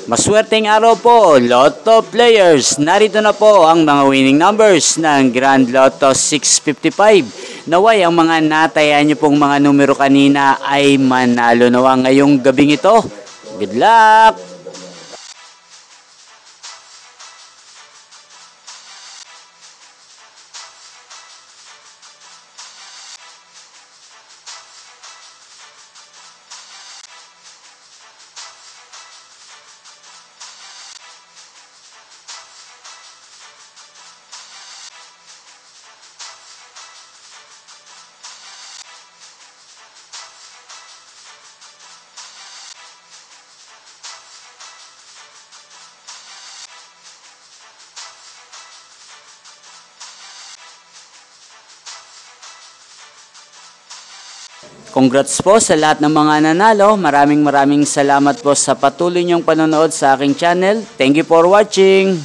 Maswerteng araw po, Lotto players. Narito na po ang mga winning numbers ng Grand Lotto 655. Naway ang mga nataya nyo pong mga numero kanina ay manalo nawa ngayong gabing ito. Good luck! Congrats po sa lahat ng mga nanalo. Maraming salamat po sa patuloy niyong panonood sa aking channel. Thank you for watching.